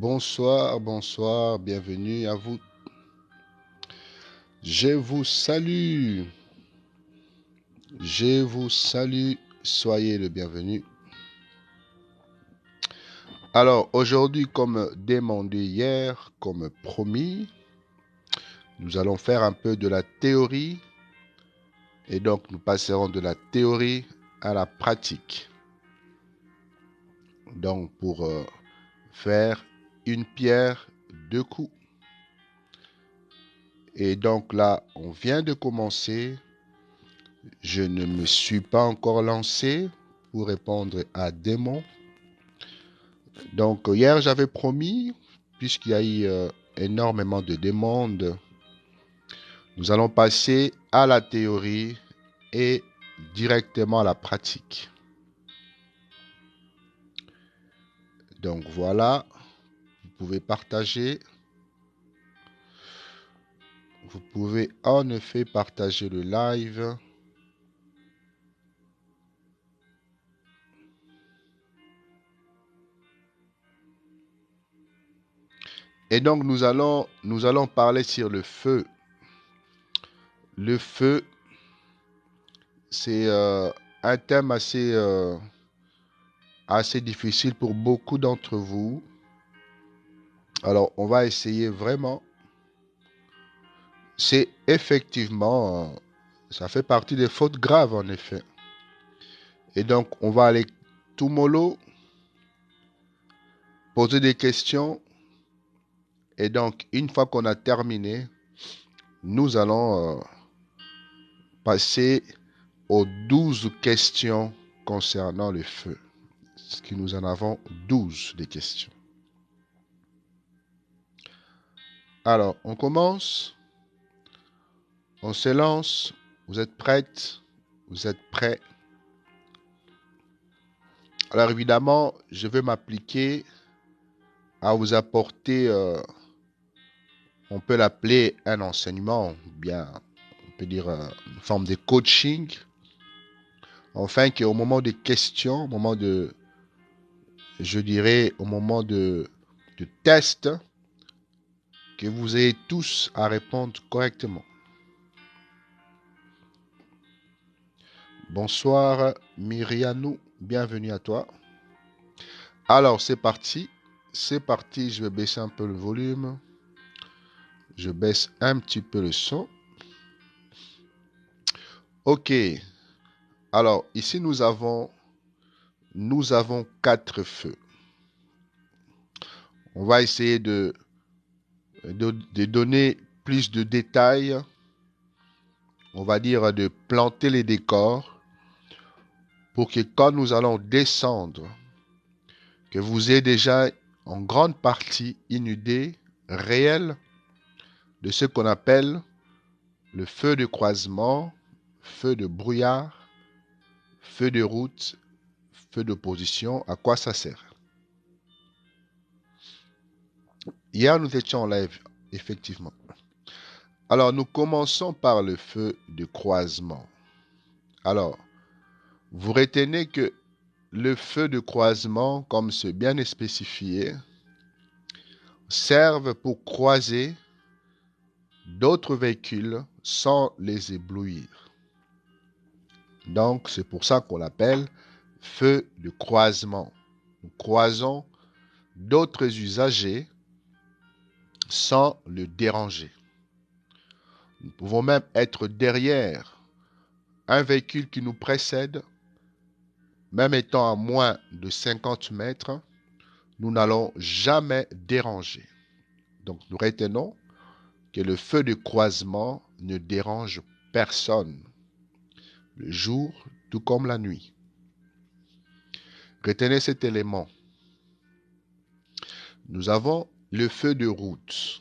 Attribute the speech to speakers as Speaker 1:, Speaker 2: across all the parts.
Speaker 1: Bonsoir, bonsoir, bienvenue à vous. Je vous salue. Je vous salue. Soyez le bienvenu. Alors, aujourd'hui, comme demandé hier, comme promis, nous allons faire un peu de la théorie. Et donc, nous passerons de la théorie à la pratique. Donc, pour faire une pierre deux coups. Et donc là, on vient de commencer. Je ne me suis pas encore lancé pour répondre à démon. Donc hier, j'avais promis, puisqu'il y a eu énormément de demandes, nous allons passer à la théorie et directement à la pratique. Donc voilà, vous pouvez partager. Vous pouvez en effet partager le live. Et donc nous allons parler sur le feu. Le feu, c'est un thème assez difficile pour beaucoup d'entre vous. Alors, on va essayer vraiment. C'est effectivement, ça fait partie des fautes graves en effet. Et donc, on va aller tout mollo, poser des questions. Et donc, une fois qu'on a terminé, nous allons passer aux 12 questions concernant le feu. Ce que nous en avons 12 des questions. Alors, on commence. On se lance. Vous êtes prêtes? Vous êtes prêts? Alors évidemment, je vais m'appliquer à vous apporter, on peut l'appeler un enseignement, ou bien on peut dire une forme de coaching, afin qu'au moment des questions, au moment de, je dirais, au moment de test, que vous ayez tous à répondre correctement. Bonsoir Myrianou, bienvenue à toi. Alors c'est parti, je vais baisser un peu le volume. Je baisse un petit peu le son. Ok. Alors, ici, nous avons 4 feux. On va essayer de donner plus de détails. On va dire de planter les décors pour que quand nous allons descendre, que vous ayez déjà en grande partie une idée réelle de ce qu'on appelle le feu de croisement, feu de brouillard, feu de route, feu d'opposition, à quoi ça sert. Hier, nous étions en live, effectivement. Alors, nous commençons par le feu de croisement. Alors, vous retenez que le feu de croisement, comme c'est bien spécifié, servent pour croiser d'autres véhicules sans les éblouir. Donc, c'est pour ça qu'on l'appelle feu de croisement. Nous croisons d'autres usagers sans le déranger. Nous pouvons même être derrière un véhicule qui nous précède, même étant à moins de 50 mètres, nous n'allons jamais déranger. Donc nous retenons que le feu de croisement ne dérange personne, le jour tout comme la nuit. Retenez cet élément. Nous avons le feu de route.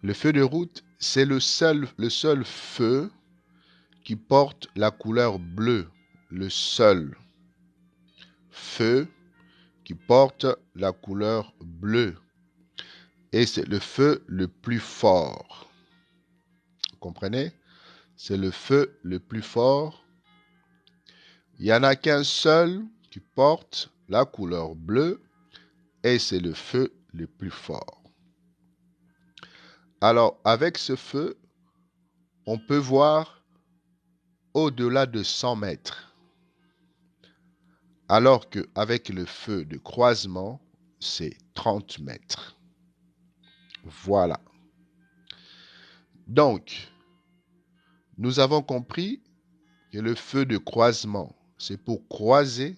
Speaker 1: Le feu de route, c'est le seul feu qui porte la couleur bleue. Le seul feu qui porte la couleur bleue. Et c'est le feu le plus fort. Vous comprenez? C'est le feu le plus fort. Il n'y en a qu'un seul qui porte la couleur bleue. et c'est le feu le plus fort. Alors, avec ce feu, on peut voir au-delà de 100 mètres, alors qu'avec le feu de croisement, c'est 30 mètres. Voilà. Donc, nous avons compris que le feu de croisement, c'est pour croiser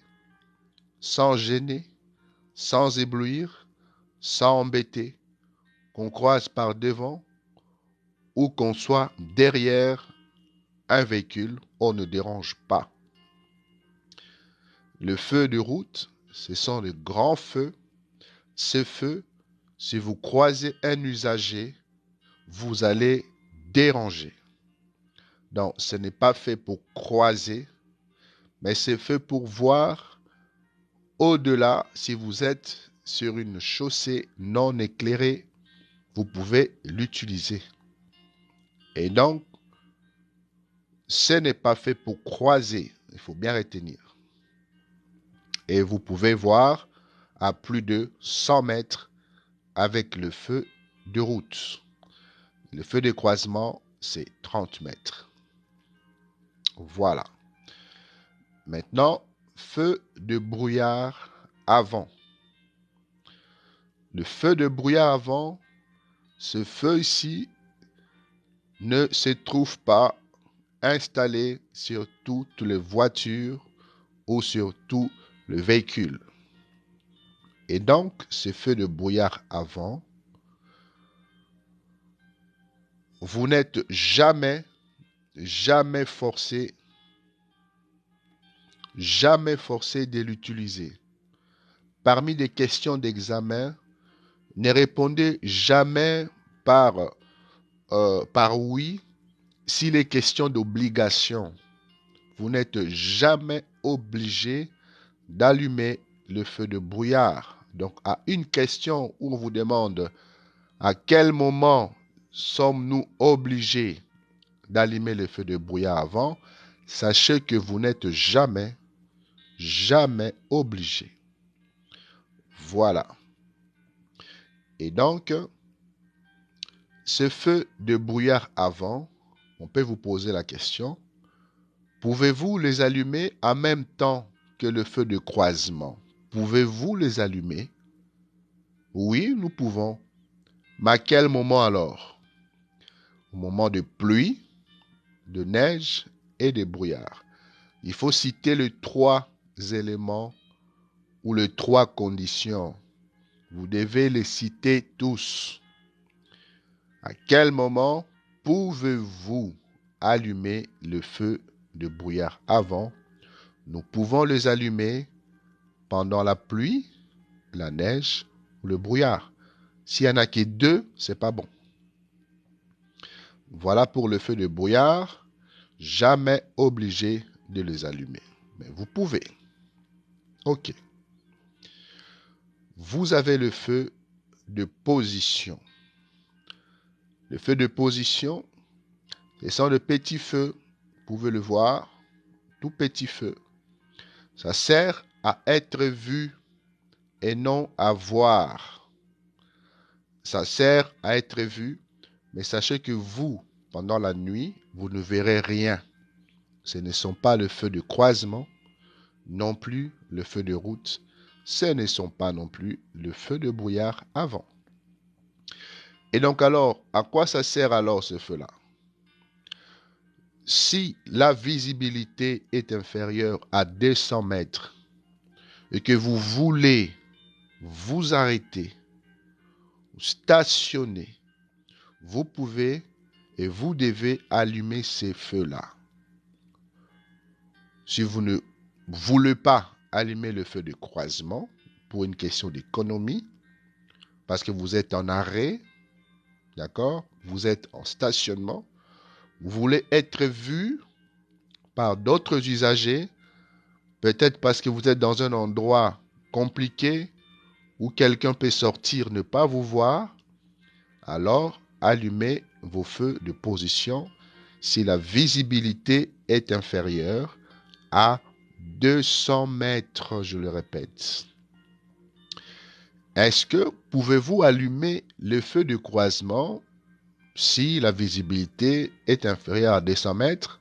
Speaker 1: sans gêner, sans éblouir, sans embêter, qu'on croise par devant ou qu'on soit derrière un véhicule, on ne dérange pas. Le feu de route, ce sont de grands feux. Ces feux, si vous croisez un usager, vous allez déranger. Donc, ce n'est pas fait pour croiser, mais c'est fait pour voir au-delà. Si vous êtes sur une chaussée non éclairée, vous pouvez l'utiliser. Et donc, ce n'est pas fait pour croiser. Il faut bien retenir. Et vous pouvez voir à plus de 100 mètres avec le feu de route. Le feu de croisement, c'est 30 mètres. Voilà. Maintenant, feu de brouillard avant. Le feu de brouillard avant, ce feu ici ne se trouve pas installé sur toutes les voitures ou sur tout le véhicule. Et donc, ce feu de brouillard avant, vous n'êtes jamais forcé de l'utiliser. Parmi les questions d'examen, ne répondez jamais par oui s'il est question d'obligation. Vous n'êtes jamais obligé d'allumer le feu de brouillard. Donc, à une question où on vous demande à quel moment sommes-nous obligés d'allumer le feu de brouillard avant, sachez que vous n'êtes jamais obligé. Voilà. Et donc, ce feu de brouillard avant, on peut vous poser la question, pouvez-vous les allumer en même temps que le feu de croisement? Pouvez-vous les allumer? Oui, nous pouvons. Mais à quel moment alors? Au moment de pluie, de neige et de brouillard. Il faut citer les 3 éléments ou les 3 conditions. Vous devez les citer tous. À quel moment pouvez-vous allumer le feu de brouillard avant? Nous pouvons les allumer pendant la pluie, la neige ou le brouillard. S'il n'y en a que 2, c'est pas bon. Voilà pour le feu de brouillard. Jamais obligé de les allumer. Mais vous pouvez. OK. Vous avez le feu de position. Le feu de position, ce sont de petits feux. Vous pouvez le voir. Tout petit feu. Ça sert à être vu et non à voir. Ça sert à être vu, mais sachez que vous, pendant la nuit, vous ne verrez rien. Ce ne sont pas le feu de croisement, non plus le feu de route. Ce ne sont pas non plus le feu de brouillard avant. Et donc alors, à quoi ça sert alors ce feu-là? Si la visibilité est inférieure à 200 mètres et que vous voulez vous arrêter, stationner, vous pouvez et vous devez allumer ces feux-là. Si vous ne voulez pas allumer le feu de croisement pour une question d'économie, parce que vous êtes en arrêt, d'accord? Vous êtes en stationnement, vous voulez être vu par d'autres usagers, peut-être parce que vous êtes dans un endroit compliqué où quelqu'un peut sortir, ne pas vous voir, alors allumez vos feux de position si la visibilité est inférieure à 200 mètres, je le répète. Est-ce que pouvez-vous allumer le feu de croisement si la visibilité est inférieure à 200 mètres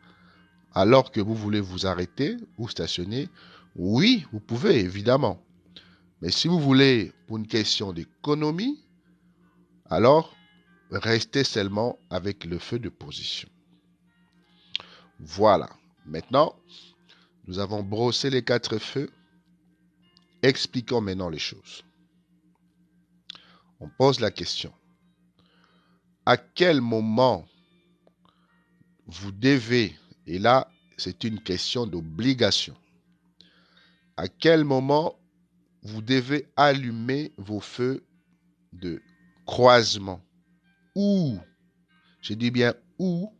Speaker 1: alors que vous voulez vous arrêter ou stationner? Oui, vous pouvez, évidemment. Mais si vous voulez, pour une question d'économie, alors restez seulement avec le feu de position. Voilà. Maintenant, nous avons brossé les 4 feux. Expliquons maintenant les choses. On pose la question. À quel moment vous devez, et là, c'est une question d'obligation, à quel moment vous devez allumer vos feux de croisement ou, je dis bien ou,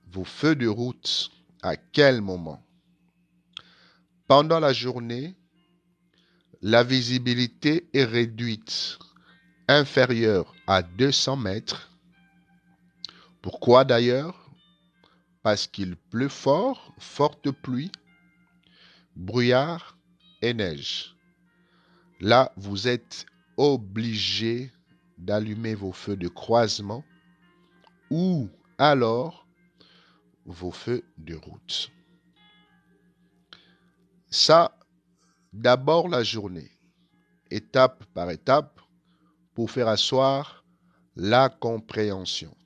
Speaker 1: vos feux de route, à quel moment? Pendant la journée, la visibilité est réduite, inférieure à 200 mètres. Pourquoi d'ailleurs? Parce qu'il pleut fort, forte pluie, brouillard et neige. Là, vous êtes obligé d'allumer vos feux de croisement ou alors vos feux de route. Ça, d'abord la journée, étape par étape, pour faire asseoir la compréhension.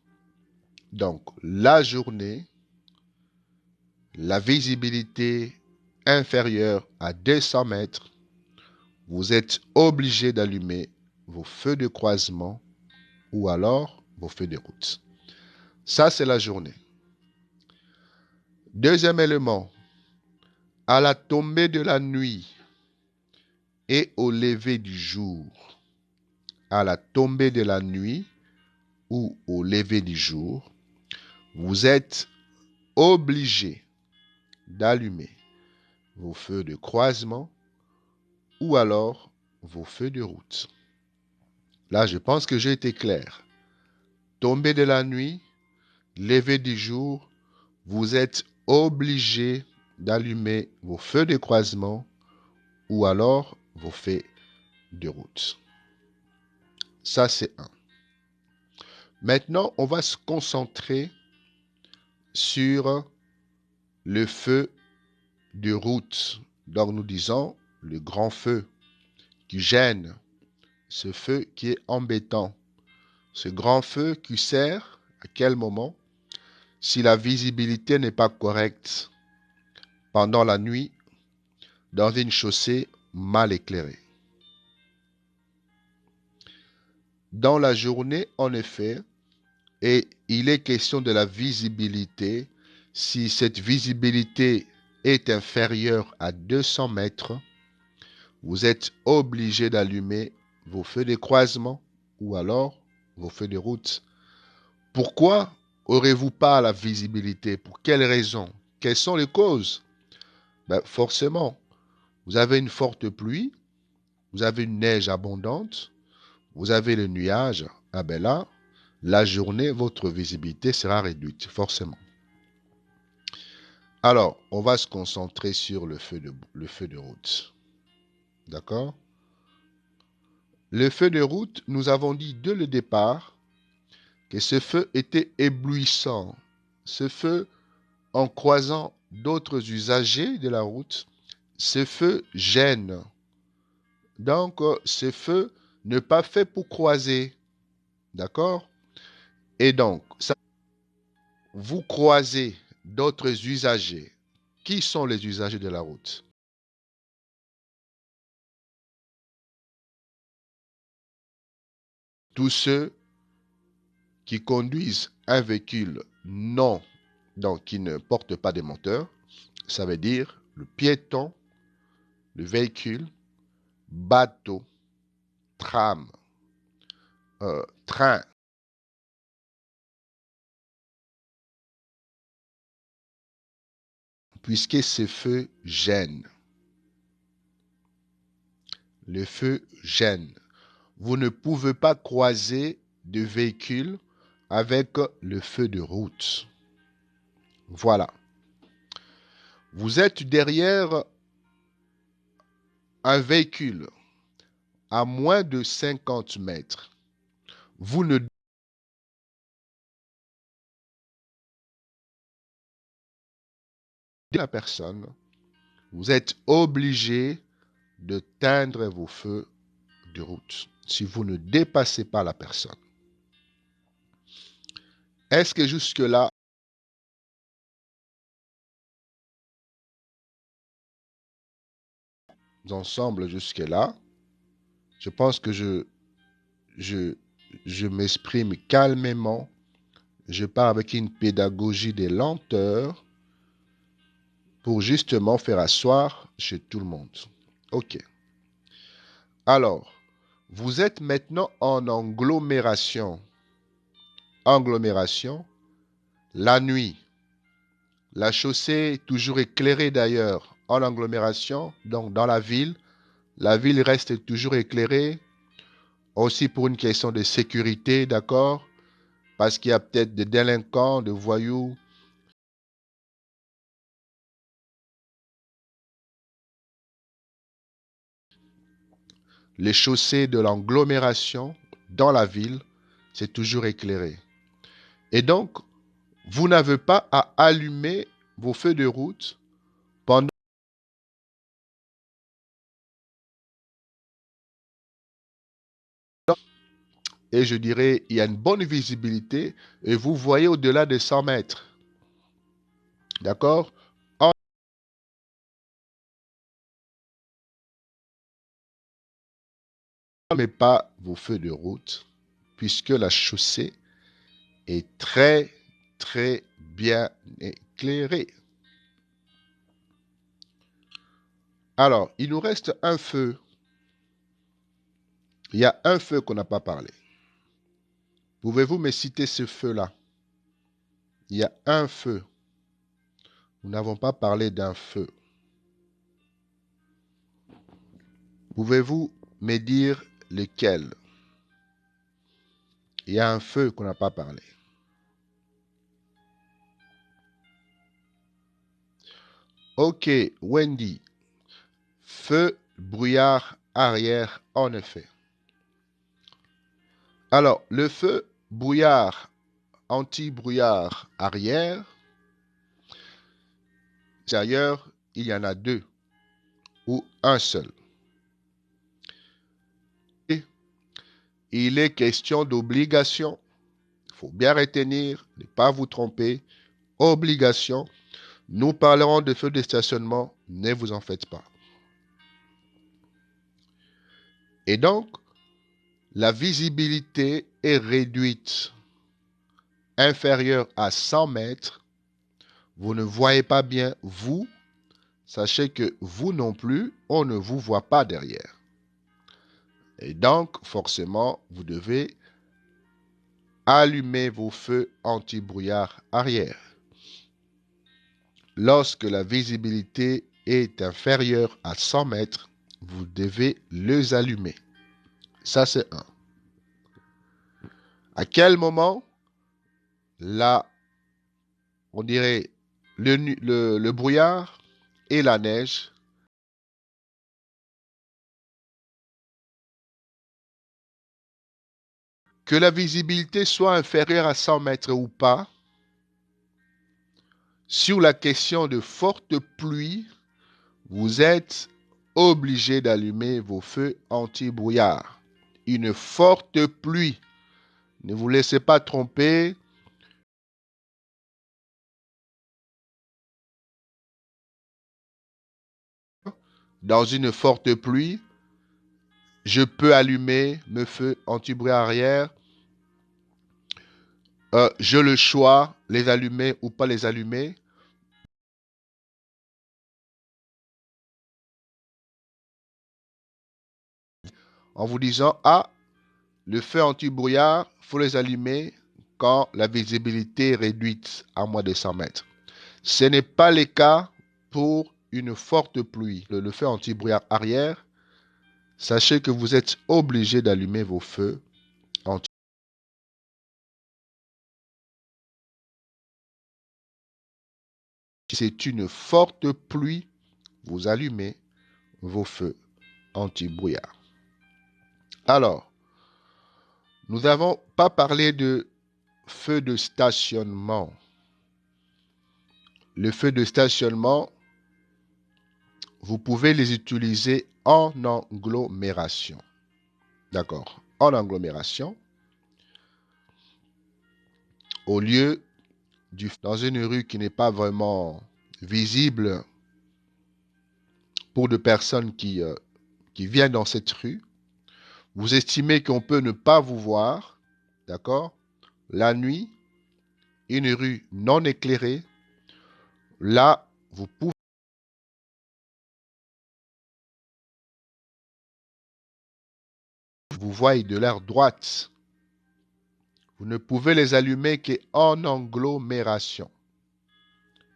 Speaker 1: Donc, la journée, la visibilité inférieure à 200 mètres, vous êtes obligé d'allumer vos feux de croisement ou alors vos feux de route. Ça, c'est la journée. Deuxième élément, à la tombée de la nuit et au lever du jour. À la tombée de la nuit ou au lever du jour, vous êtes obligé d'allumer vos feux de croisement ou alors vos feux de route. Là, je pense que j'ai été clair. Tombée de la nuit, lever du jour, vous êtes obligé d'allumer vos feux de croisement ou alors vos feux de route. Ça, c'est un. Maintenant, on va se concentrer sur le feu de route. Donc, nous disons le grand feu qui gêne, ce feu qui est embêtant. Ce grand feu qui sert à quel moment? Si la visibilité n'est pas correcte pendant la nuit dans une chaussée mal éclairée. Dans la journée, en effet, et il est question de la visibilité. Si cette visibilité est inférieure à 200 mètres, vous êtes obligé d'allumer vos feux de croisement ou alors vos feux de route. Pourquoi aurez-vous pas la visibilité? Pour quelles raisons? Quelles sont les causes? Forcément, vous avez une forte pluie, vous avez une neige abondante, vous avez le nuage. Là, la journée, votre visibilité sera réduite, forcément. Alors, on va se concentrer sur le feu de route. D'accord? Le feu de route, nous avons dit dès le départ que ce feu était éblouissant. Ce feu, en croisant d'autres usagers de la route, ce feu gêne. Donc, ce feu n'est pas fait pour croiser. D'accord? Et donc, ça, vous croisez d'autres usagers. Qui sont les usagers de la route? Tous ceux qui conduisent un véhicule non, donc qui ne porte pas de moteur, ça veut dire le piéton, le véhicule, bateau, tram, train. Puisque ce feu gêne. Le feu gêne. Vous ne pouvez pas croiser de véhicule avec le feu de route. Voilà. Vous êtes derrière un véhicule. à moins de 50 mètres, vous ne la personne, vous êtes obligé de teindre vos feux de route si vous ne dépassez pas la personne. Est-ce que jusque-là, ensemble jusque-là, je pense que je m'exprime calmement, je pars avec une pédagogie des lenteurs pour justement faire asseoir chez tout le monde. OK. Alors, vous êtes maintenant en agglomération. Agglomération, la nuit. La chaussée est toujours éclairée d'ailleurs en agglomération, donc dans la ville. La ville reste toujours éclairée, aussi pour une question de sécurité, d'accord? Parce qu'il y a peut-être des délinquants, des voyous. Les chaussées de l'agglomération dans la ville, c'est toujours éclairé. Et donc, vous n'avez pas à allumer vos feux de route pendant. Et je dirais, il y a une bonne visibilité et vous voyez au-delà de 100 mètres. D'accord? Mais pas vos feux de route, puisque la chaussée est très, très bien éclairée. Alors, il nous reste un feu. Il y a un feu qu'on n'a pas parlé. Pouvez-vous me citer ce feu-là? Il y a un feu. Nous n'avons pas parlé d'un feu. Pouvez-vous me dire lequel? Il y a un feu qu'on n'a pas parlé. Ok, Wendy. Feu, brouillard, arrière, en effet. Alors, le feu, brouillard, anti-brouillard, arrière, d'ailleurs, il y en a deux ou un seul. Et il est question d'obligation. Il faut bien retenir, ne pas vous tromper. Obligation. Nous parlerons de feu de stationnement, ne vous en faites pas. Et donc, la visibilité est réduite, inférieure à 100 mètres. Vous ne voyez pas bien, vous. Sachez que vous non plus, on ne vous voit pas derrière. Et donc, forcément, vous devez allumer vos feux anti-brouillard arrière. Lorsque la visibilité est inférieure à 100 mètres, vous devez les allumer. Ça, c'est un. À quel moment, là, on dirait le brouillard et la neige, que la visibilité soit inférieure à 100 mètres ou pas, sur la question de forte pluie, vous êtes obligé d'allumer vos feux anti-brouillard. Une forte pluie. Ne vous laissez pas tromper. Dans une forte pluie, je peux allumer mes feux anti-brouillard arrière. Je le choix, les allumer ou pas les allumer. En vous disant, ah, le feu anti-brouillard, il faut les allumer quand la visibilité est réduite à moins de 100 mètres. Ce n'est pas le cas pour une forte pluie. Le feu anti-brouillard arrière, sachez que vous êtes obligé d'allumer vos feux anti-brouillard. Si c'est une forte pluie, vous allumez vos feux anti-brouillard. Alors, nous n'avons pas parlé de feux de stationnement. Le feu de stationnement, vous pouvez les utiliser en agglomération. D'accord? En agglomération, au lieu dans une rue qui n'est pas vraiment visible pour de personnes qui viennent dans cette rue, vous estimez qu'on peut ne pas vous voir, d'accord? La nuit, une rue non éclairée, là, vous pouvez vous voyez de l'air droite. Vous ne pouvez les allumer qu'en agglomération.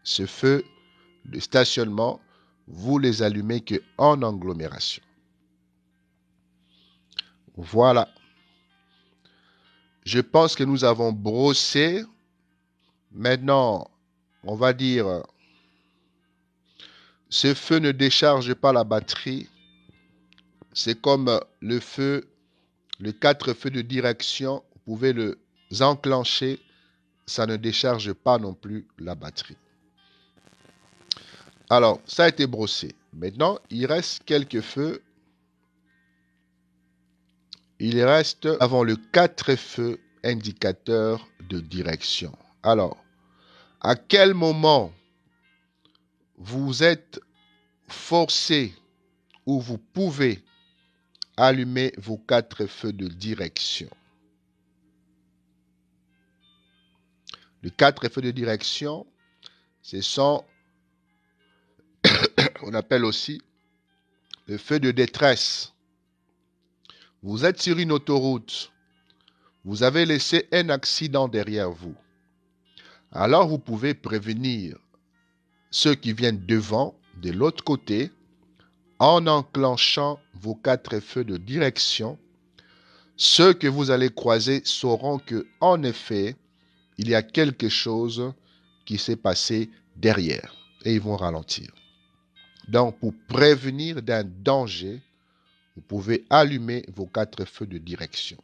Speaker 1: Ce feu de stationnement, vous les allumez qu'en agglomération. Voilà. Je pense que nous avons brossé. Maintenant, on va dire, ce feu ne décharge pas la batterie. C'est comme le feu, les 4 feux de direction. Vous pouvez les enclencher. Ça ne décharge pas non plus la batterie. Alors, ça a été brossé. Maintenant, il reste quelques feux. Il reste avant le 4 feux indicateur de direction. Alors, à quel moment vous êtes forcé ou vous pouvez allumer vos 4 feux de direction? Les 4 feux de direction, ce sont, on appelle aussi le feu de détresse. Vous êtes sur une autoroute. Vous avez laissé un accident derrière vous. Alors vous pouvez prévenir ceux qui viennent devant, de l'autre côté, en enclenchant vos 4 feux de direction. Ceux que vous allez croiser sauront que, en effet, il y a quelque chose qui s'est passé derrière et ils vont ralentir. Donc, pour prévenir d'un danger, vous pouvez allumer vos 4 feux de direction.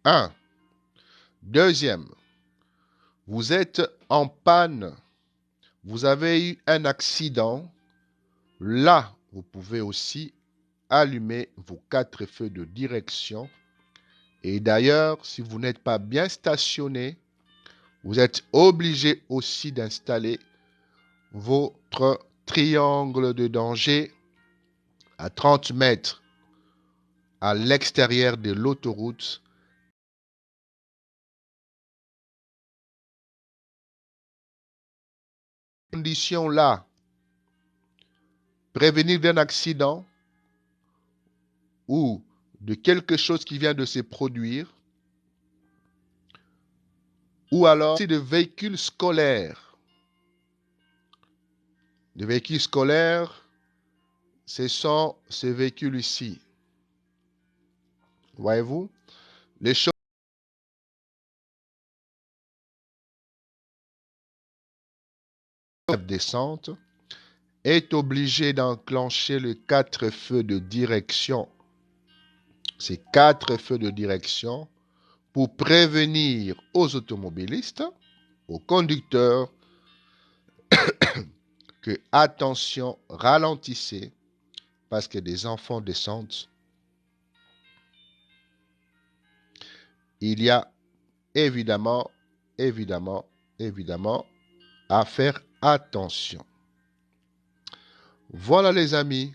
Speaker 1: 1. Deuxième, vous êtes en panne. Vous avez eu un accident. Là, vous pouvez aussi allumer vos 4 feux de direction. Et d'ailleurs, si vous n'êtes pas bien stationné, vous êtes obligé aussi d'installer votre triangle de danger à 30 mètres à l'extérieur de l'autoroute. Condition là, prévenir d'un accident ou de quelque chose qui vient de se produire, ou alors de véhicules scolaires. Les véhicules scolaires, ce sont ces véhicules ici. Voyez-vous? Les choses descente est obligé d'enclencher les 4 feux de direction. Ces 4 feux de direction pour prévenir aux automobilistes, aux conducteurs, que attention, ralentissez, parce que des enfants descendent. Il y a évidemment à faire attention. Voilà les amis.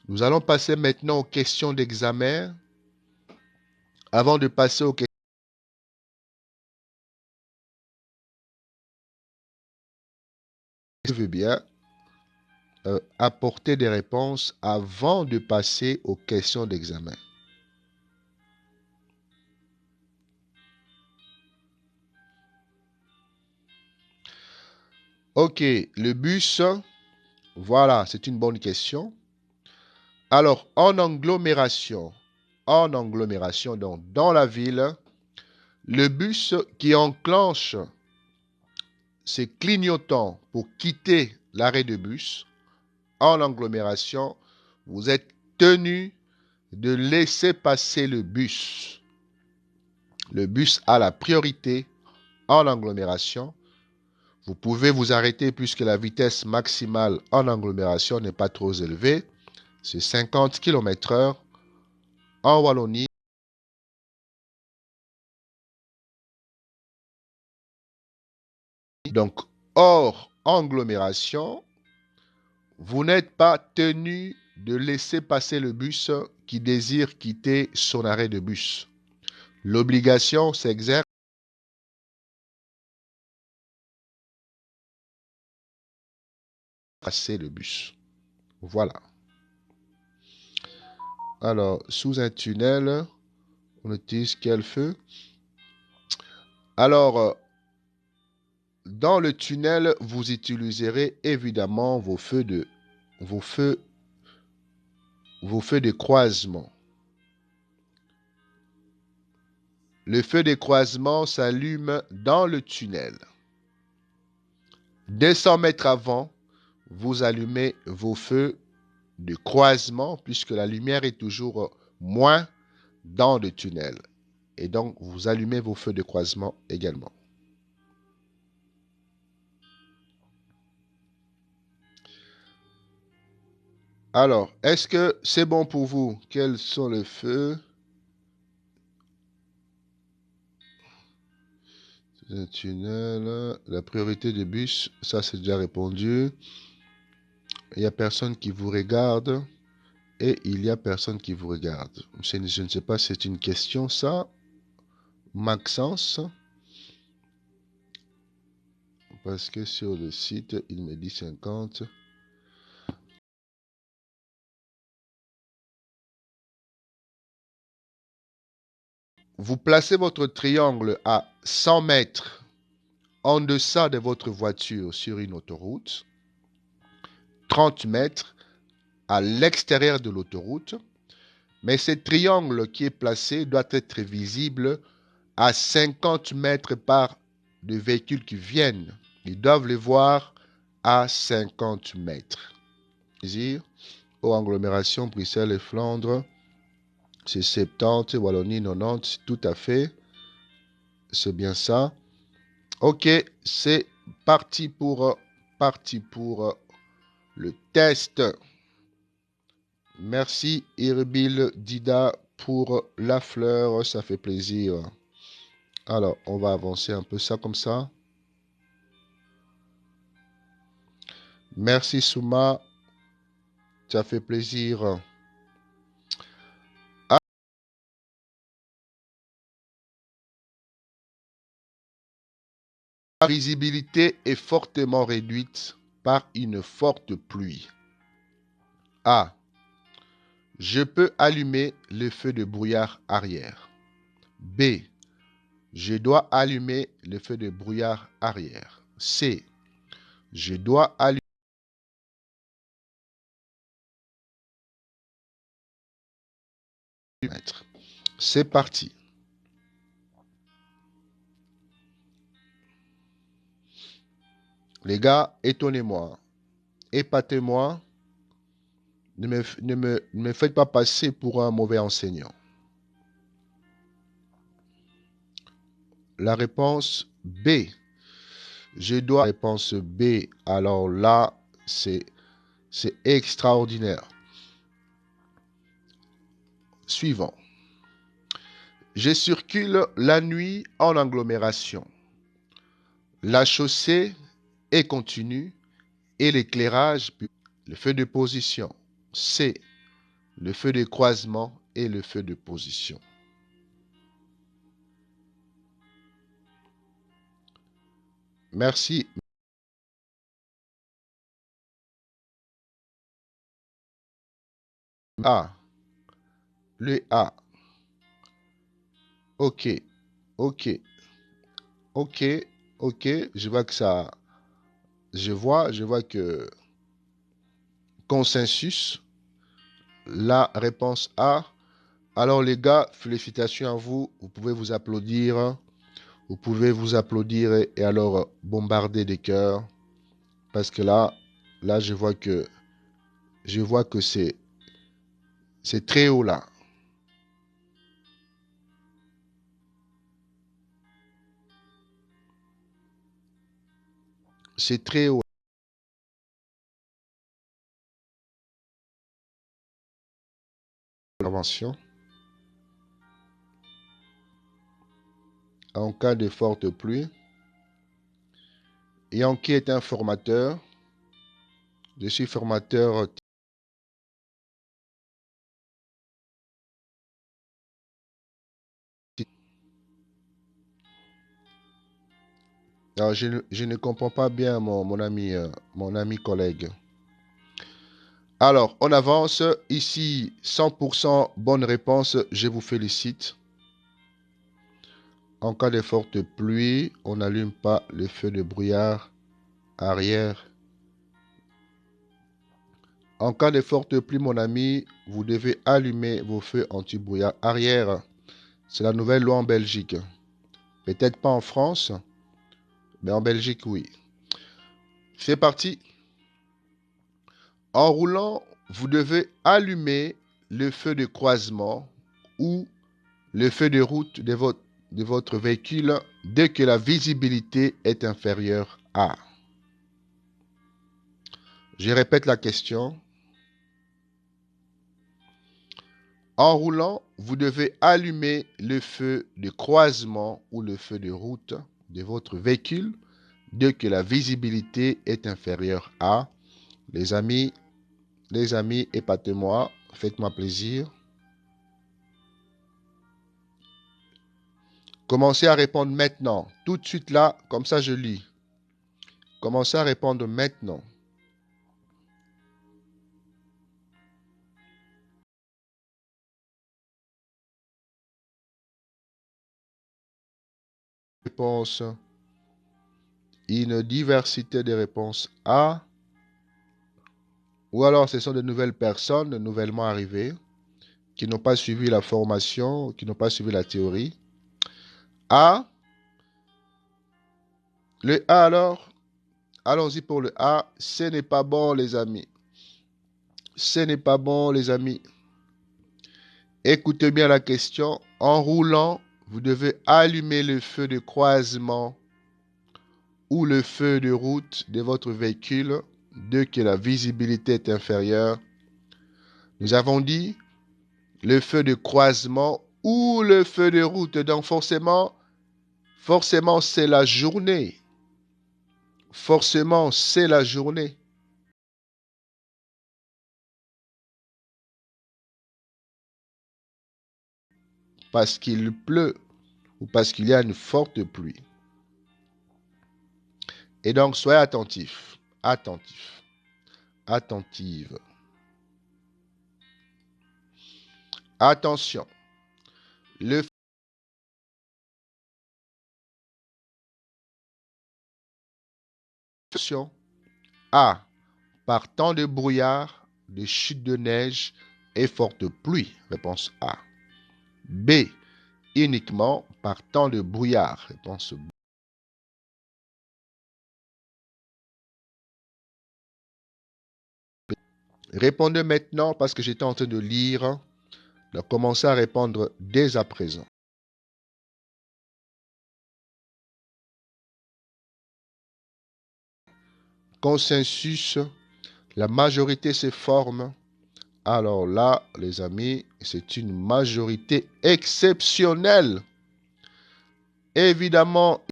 Speaker 1: Nous allons passer maintenant aux questions d'examen. Avant de passer aux questions, je veux bien apporter des réponses avant de passer aux questions d'examen. Ok, le bus, voilà, c'est une bonne question. Alors, en agglomération, donc dans la ville, le bus qui enclenche ses clignotants pour quitter l'arrêt de bus en agglomération, vous êtes tenu de laisser passer le bus. Le bus a la priorité en agglomération. Vous pouvez vous arrêter puisque la vitesse maximale en agglomération n'est pas trop élevée. C'est 50 km/h. En Wallonie, donc hors agglomération, vous n'êtes pas tenu de laisser passer le bus qui désire quitter son arrêt de bus. L'obligation s'exerce à passer le bus. Voilà. Alors, sous un tunnel, on utilise quel feu? Alors, dans le tunnel, vous utiliserez évidemment vos feux de croisement. Le feu de croisement s'allume dans le tunnel. 200 mètres avant, vous allumez vos feux de croisement puisque la lumière est toujours moins dans le tunnel. Et donc, vous allumez vos feux de croisement également. Alors, est-ce que c'est bon pour vous? Quels sont les feux? Le tunnel, la priorité du bus, ça c'est déjà répondu. Il n'y a personne qui vous regarde et il y a personne qui vous regarde. Je ne sais pas si c'est une question ça. Maxence. Parce que sur le site, il me dit 50. Vous placez votre triangle à 100 mètres en deçà de votre voiture sur une autoroute, 30 mètres à l'extérieur de l'autoroute, mais ce triangle qui est placé doit être visible à 50 mètres par les véhicules qui viennent. Ils doivent le voir à 50 mètres. C'est-à-dire, aux agglomérations Bruxelles et Flandre, c'est 70, Wallonie 90, tout à fait. C'est bien ça. Ok, c'est parti pour le test. Merci Irbil Dida pour la fleur, ça fait plaisir. Alors, on va avancer un peu ça comme ça. Merci Souma, ça fait plaisir. La visibilité est fortement réduite par une forte pluie. A. Je peux allumer le feu de brouillard arrière. B. Je dois allumer le feu de brouillard arrière. C. Je dois allumer. C'est parti. Les gars, étonnez-moi, épatez-moi. Ne me faites pas passer pour un mauvais enseignant. La réponse B. Je dois. Réponse B. Alors là, c'est extraordinaire. Suivant. Je circule la nuit en agglomération. La chaussée est continue et l'éclairage, le feu de position. C. Le feu de croisement et le feu de position. Merci. A. Le A. Ok. Ok. Ok. Ok. Je vois que ça. Je vois que consensus. La réponse A. Alors les gars, félicitations à vous. Vous pouvez vous applaudir. Vous pouvez vous applaudir et alors bombarder des cœurs. Parce que là, je vois que Je vois que c'est très haut là. C'est très haut. Intervention. En cas de forte pluie. Et en qui est un formateur? Je suis formateur. Alors, je ne comprends pas bien mon ami collègue. Alors, on avance. Ici, 100% bonne réponse. Je vous félicite. En cas de forte pluie, on n'allume pas le feu de brouillard arrière. En cas de forte pluie, mon ami, vous devez allumer vos feux anti-brouillard arrière. C'est la nouvelle loi en Belgique. Peut-être pas en France, mais en Belgique, oui. C'est parti. En roulant, vous devez allumer le feu de croisement ou le feu de route de votre véhicule dès que la visibilité est inférieure à. Je répète la question. En roulant, vous devez allumer le feu de croisement ou le feu de route de votre véhicule dès que la visibilité est inférieure à. Les amis, épatez-moi, faites-moi plaisir. Commencez à répondre maintenant, tout de suite là, comme ça je lis. Commencez à répondre maintenant. Réponse. Une diversité de réponses A. Ou alors ce sont de nouvelles personnes, nouvellement arrivées, qui n'ont pas suivi la formation, qui n'ont pas suivi la théorie. A. Le A alors. Allons-y pour le A. Ce n'est pas bon, les amis. Ce n'est pas bon, les amis. Écoutez bien la question. En roulant, vous devez allumer le feu de croisement ou le feu de route de votre véhicule dès que la visibilité est inférieure. Nous avons dit le feu de croisement ou le feu de route. Donc forcément, c'est la journée. Forcément, c'est la journée. Parce qu'il pleut ou parce qu'il y a une forte pluie. Et donc, soyez attentifs, attentifs, attentive. Attention, le fonction A, par temps de brouillard, de chute de neige et forte pluie. Réponse A. B, uniquement par temps de brouillard. Réponse B. Répondez maintenant parce que j'étais en train de lire. Donc, commencez à répondre dès à présent. Consensus, la majorité se forme. Alors là, les amis, c'est une majorité exceptionnelle. Évidemment,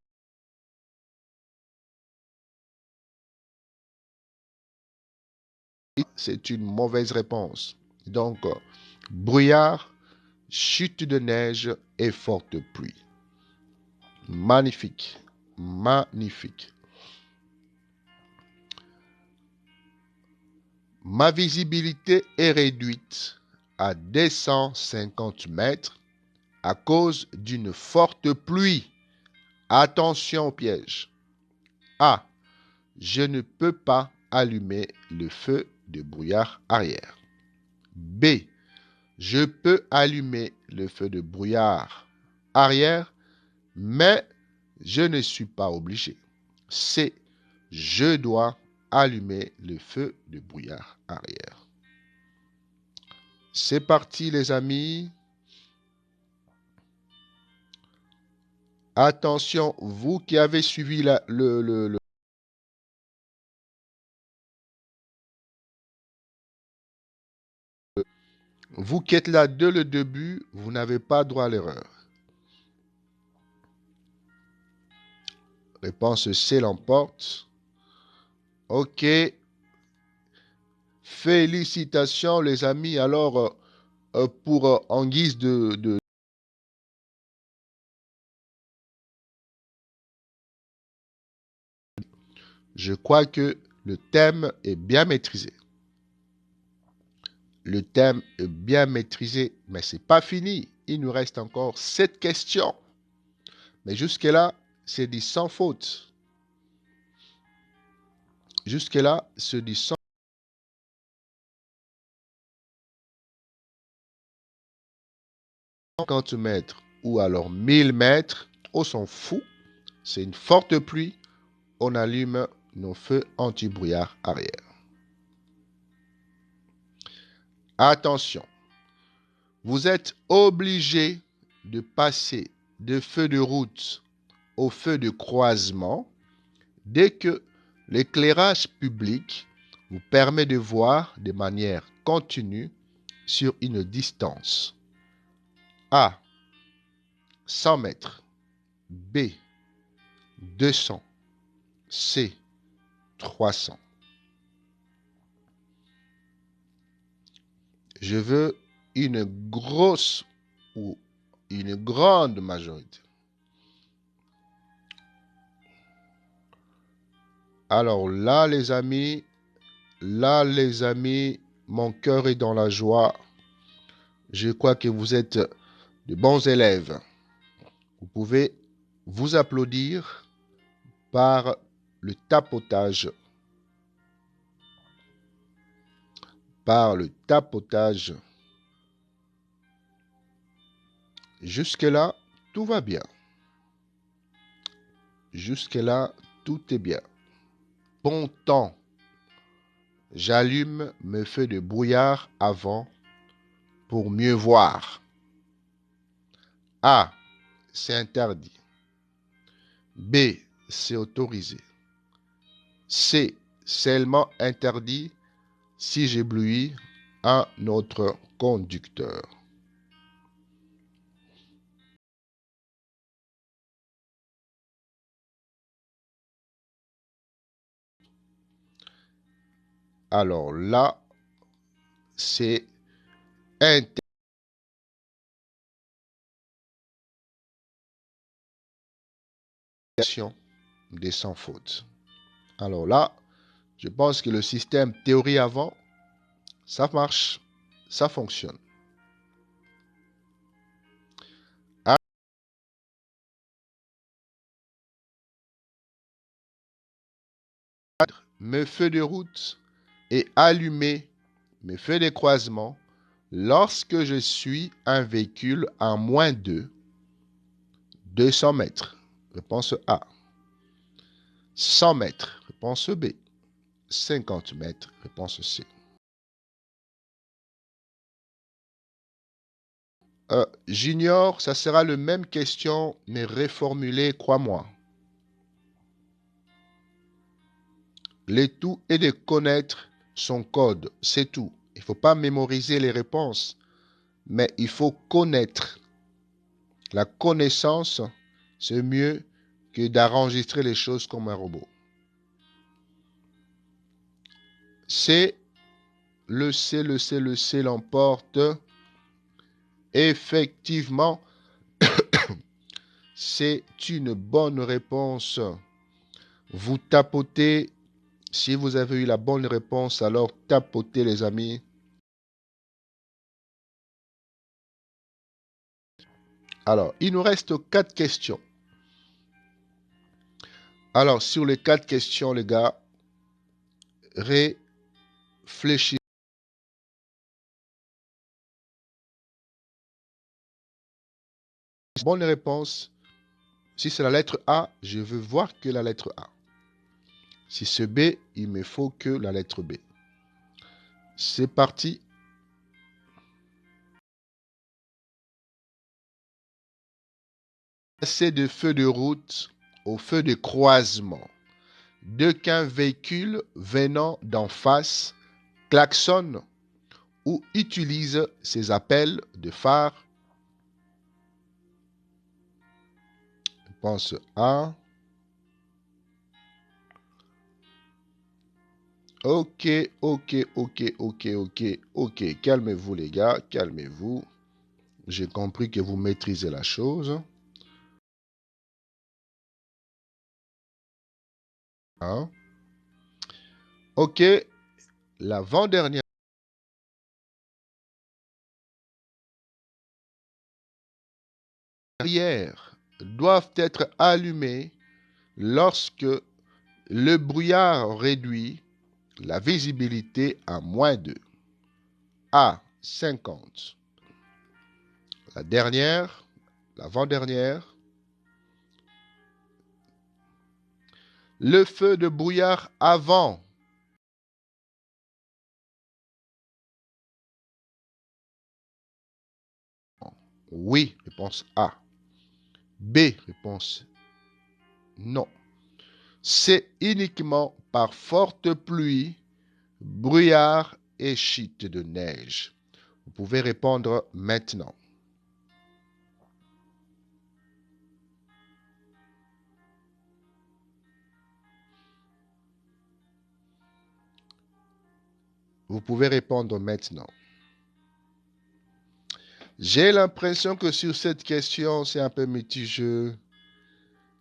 Speaker 1: c'est une mauvaise réponse. Donc, brouillard, chute de neige et forte pluie. Magnifique, magnifique. Ma visibilité est réduite à 250 mètres à cause d'une forte pluie. Attention au piège. A. Je ne peux pas allumer le feu de brouillard arrière. B. Je peux allumer le feu de brouillard arrière, mais je ne suis pas obligé. C. Je dois allumer le feu de brouillard arrière. C'est parti, les amis. Attention, vous qui avez suivi vous qui êtes là dès le début, vous n'avez pas droit à l'erreur. Réponse C l'emporte. OK. Félicitations, les amis. Alors, en guise je crois que le thème est bien maîtrisé. Le thème est bien maîtrisé, mais ce n'est pas fini. Il nous reste encore 7 questions. Mais jusque-là, c'est dit sans faute. Jusque-là, c'est dit sans 50 mètres ou alors 1000 mètres. On s'en fout. C'est une forte pluie. On allume nos feux anti-brouillard arrière. Attention. Vous êtes obligé de passer de feu de route au feu de croisement dès que l'éclairage public vous permet de voir de manière continue sur une distance. A. 100 mètres. B. 200. C. 300. Je veux une grosse ou une grande majorité. Alors là, les amis, mon cœur est dans la joie. Je crois que vous êtes de bons élèves. Vous pouvez vous applaudir par le tapotage. Par le tapotage. Jusque-là, tout va bien. Jusque-là, tout est bien. Bon temps. J'allume mes feux de brouillard avant pour mieux voir. A. C'est interdit. B. C'est autorisé. C. Seulement interdit si j'éblouis un autre conducteur. Alors là, c'est interdiction des sans faute. Alors là, je pense que le système théorie avant, ça marche, ça fonctionne. Mes feux de route et allumer mes feux de croisement lorsque je suis un véhicule à moins de 200 mètres. Réponse A. 100 mètres. Réponse B. 50 mètres. Réponse C. Junior, ça sera la même question, mais reformulée, crois-moi. Le tout est de connaître son code, c'est tout. Il ne faut pas mémoriser les réponses, mais il faut connaître. La connaissance, c'est mieux que d'enregistrer les choses comme un robot. C l'emporte. Effectivement, c'est une bonne réponse. Vous tapotez. Si vous avez eu la bonne réponse, alors tapotez, les amis. Alors, il nous reste 4 questions. Alors, sur les 4 questions, les gars, réfléchissez. Bonne réponse. Si c'est la lettre A, je veux voir que la lettre A. Si c'est B, il me faut que la lettre B. C'est parti. Passer de feu de route au feu de croisement, dès qu'un véhicule venant d'en face klaxonne ou utilise ses appels de phare. Réponse A. Ok, ok. Calmez-vous les gars, calmez-vous. J'ai compris que vous maîtrisez la chose. Hein? Ok, l'avant-dernière barrière doivent être allumées lorsque le brouillard réduit la visibilité à -2. A, 50. La dernière, l'avant-dernière. Le feu de brouillard avant. Oui, réponse A. B, réponse non. C'est uniquement par forte pluie, brouillard et chute de neige. Vous pouvez répondre maintenant. Vous pouvez répondre maintenant. J'ai l'impression que sur cette question, c'est un peu mitigeux.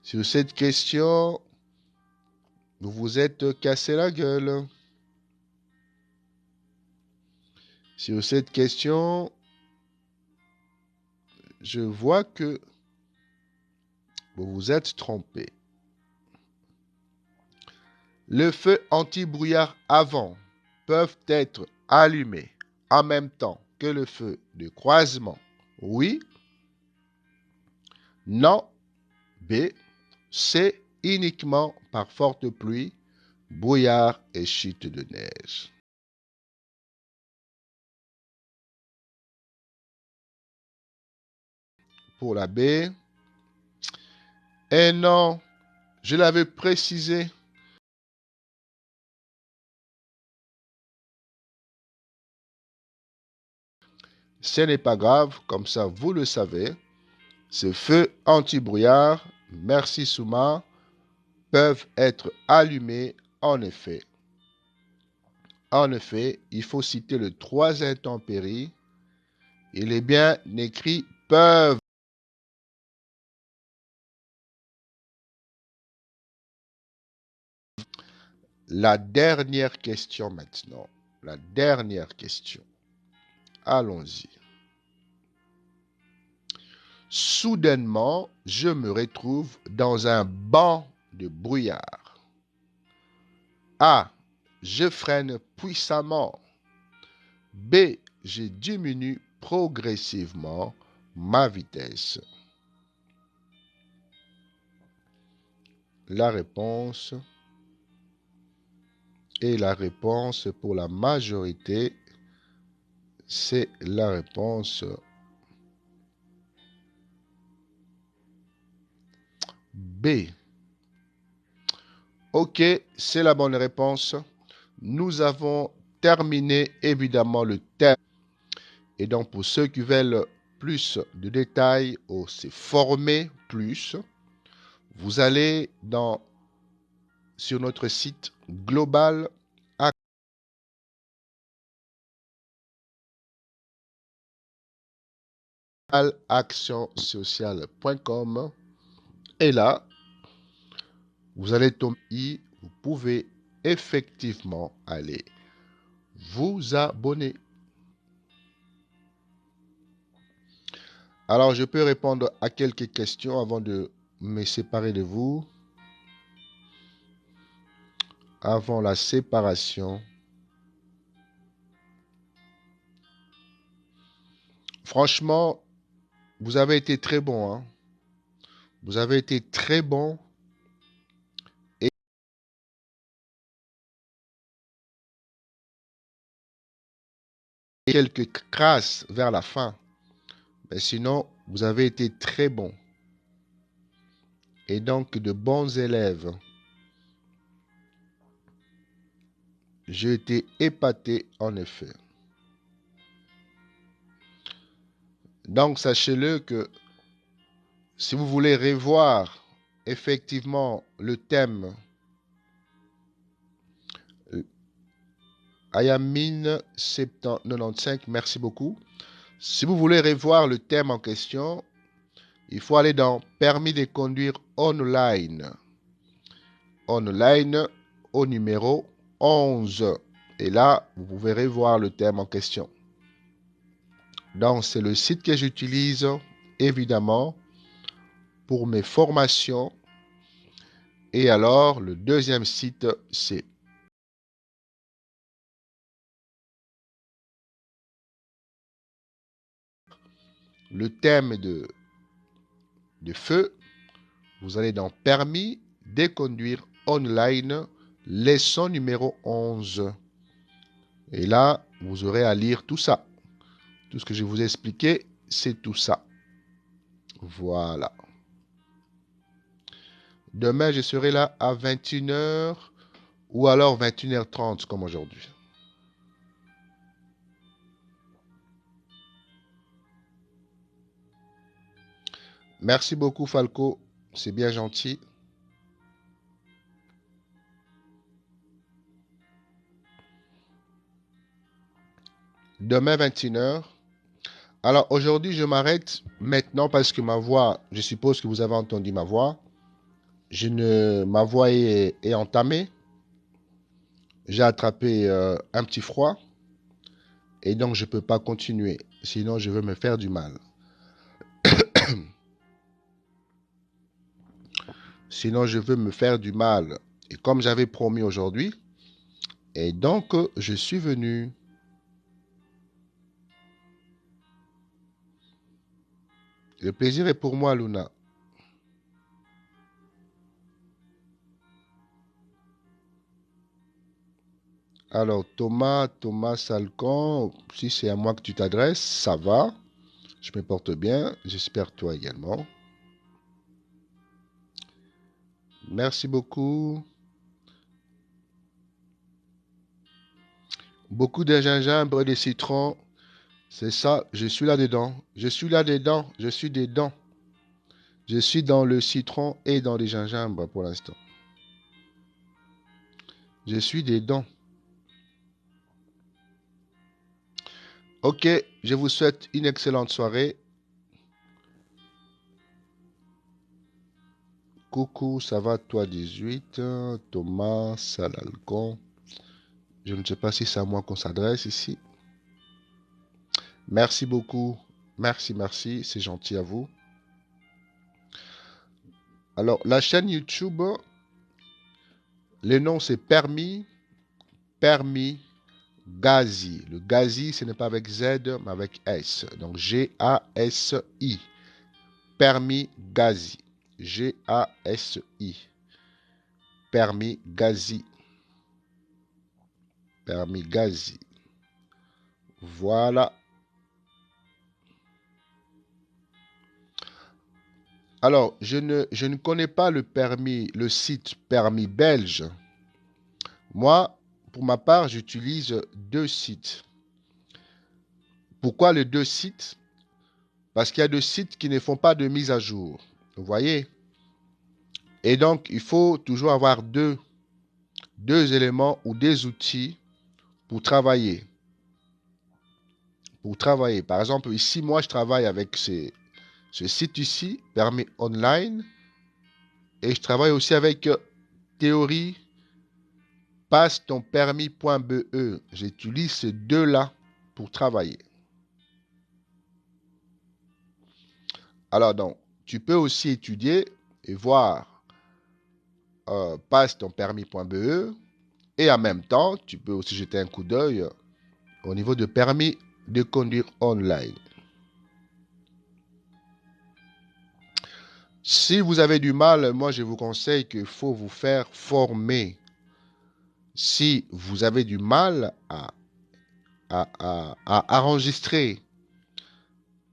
Speaker 1: Sur cette question, vous vous êtes cassé la gueule. Sur cette question, je vois que vous vous êtes trompé. Le feu anti-brouillard avant peuvent être allumés en même temps que le feu de croisement. Oui, non, B, C, uniquement par forte pluie, brouillard et chute de neige. Pour la B, et non, je l'avais précisé. Ce n'est pas grave, comme ça vous le savez. Ces feux anti-brouillard, merci Souma, peuvent être allumés en effet. En effet, il faut citer le 3 intempéries. Il est bien écrit peuvent. La dernière question maintenant. La dernière question. Allons-y. Soudainement, je me retrouve dans un banc de brouillard. A. Je freine puissamment. B. Je diminue progressivement ma vitesse. La réponse est la réponse pour la majorité. C'est la réponse B. Ok, c'est la bonne réponse. Nous avons terminé évidemment le thème. Et donc pour ceux qui veulent plus de détails ou se former plus, vous allez sur notre site globalactionsociale.com et là, vous allez tomber, vous pouvez effectivement aller vous abonner. Alors, je peux répondre à quelques questions avant de me séparer de vous. Avant la séparation. Franchement, vous avez été très bon. Hein? Vous avez été très bon. Et quelques crasses vers la fin. Mais sinon, vous avez été très bon. et donc de bons élèves. J'ai été épaté en effet. Donc sachez-le que si vous voulez revoir effectivement le thème Ayamine 95, merci beaucoup. Si vous voulez revoir le thème en question, il faut aller dans permis de conduire online. Online au numéro 11. Et là, vous pouvez revoir le thème en question. Donc, c'est le site que j'utilise évidemment pour mes formations. Et alors, le deuxième site, c'est le thème de feu. Vous allez dans permis de conduire online, leçon numéro 11. Et là, vous aurez à lire tout ça. Tout ce que je vous ai expliqué, c'est tout ça. Voilà. Demain, je serai là à 21h ou alors 21h30 comme aujourd'hui. Merci beaucoup Falco, c'est bien gentil. Demain 21h. Alors aujourd'hui, je m'arrête maintenant parce que ma voix, je suppose que vous avez entendu ma voix. Ma voix est entamée. J'ai attrapé un petit froid et donc je ne peux pas continuer. Sinon, je vais me faire du mal. Sinon, je veux me faire du mal. Et comme j'avais promis aujourd'hui, et donc je suis venu. Le plaisir est pour moi, Luna. Alors, Thomas Salcon, si c'est à moi que tu t'adresses, ça va. Je me porte bien. J'espère toi également. Merci beaucoup. Beaucoup de gingembre et de citron. C'est ça, je suis là-dedans. Je suis là-dedans. Je suis dedans. Je suis dans le citron et dans les gingembre pour l'instant. Je suis dedans. Ok, je vous souhaite une excellente soirée. Coucou, ça va toi 18, Thomas Salalcon. Je ne sais pas si c'est à moi qu'on s'adresse ici. Merci beaucoup. Merci, c'est gentil à vous. Alors, la chaîne YouTube, le nom c'est Permis Gazi. Le Gazi, ce n'est pas avec Z, mais avec S. Donc, G-A-S-I. Permis Gazi. G-A-S-I. Permis Gazi. Permis Gazi. Voilà. Alors, je ne connais pas le site permis belge. Moi, pour ma part, j'utilise deux sites. Pourquoi les deux sites? Parce qu'il y a deux sites qui ne font pas de mise à jour. Vous voyez? Et donc, il faut toujours avoir deux éléments ou des outils pour travailler. Par exemple, ici, moi, je travaille avec ce site ici, permis online, et je travaille aussi avec théorie passe ton permis.be. J'utilise ces deux-là pour travailler. Alors donc, tu peux aussi étudier et voir passe ton permis.be et en même temps, tu peux aussi jeter un coup d'œil au niveau de permis de conduire online. Si vous avez du mal, moi je vous conseille qu'il faut vous faire former. Si vous avez du mal à enregistrer,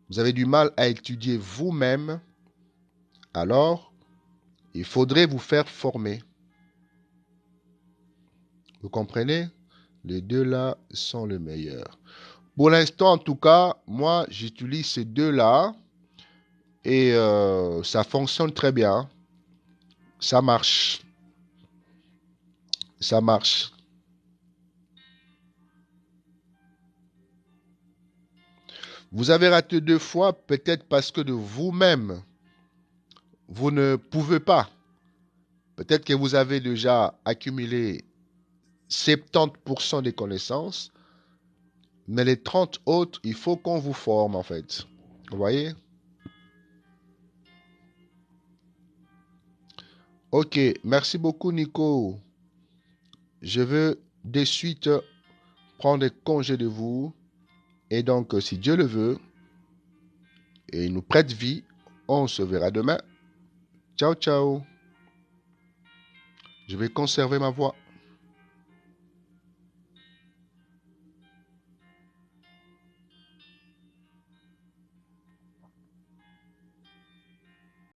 Speaker 1: vous avez du mal à étudier vous-même, alors Il faudrait vous faire former. Vous comprenez? Les deux là sont les meilleurs. Pour l'instant, en tout cas, moi, j'utilise ces deux-là et ça fonctionne très bien. Ça marche. Ça marche. Vous avez raté 2 fois, peut-être parce que de vous-même, vous ne pouvez pas. Peut-être que vous avez déjà accumulé 70% des connaissances, mais les 30 autres, il faut qu'on vous forme en fait. Vous voyez? Ok, merci beaucoup Nico. Je veux de suite prendre congé de vous. Et donc, si Dieu le veut, et il nous prête vie, on se verra demain. Ciao, ciao. Je vais conserver ma voix.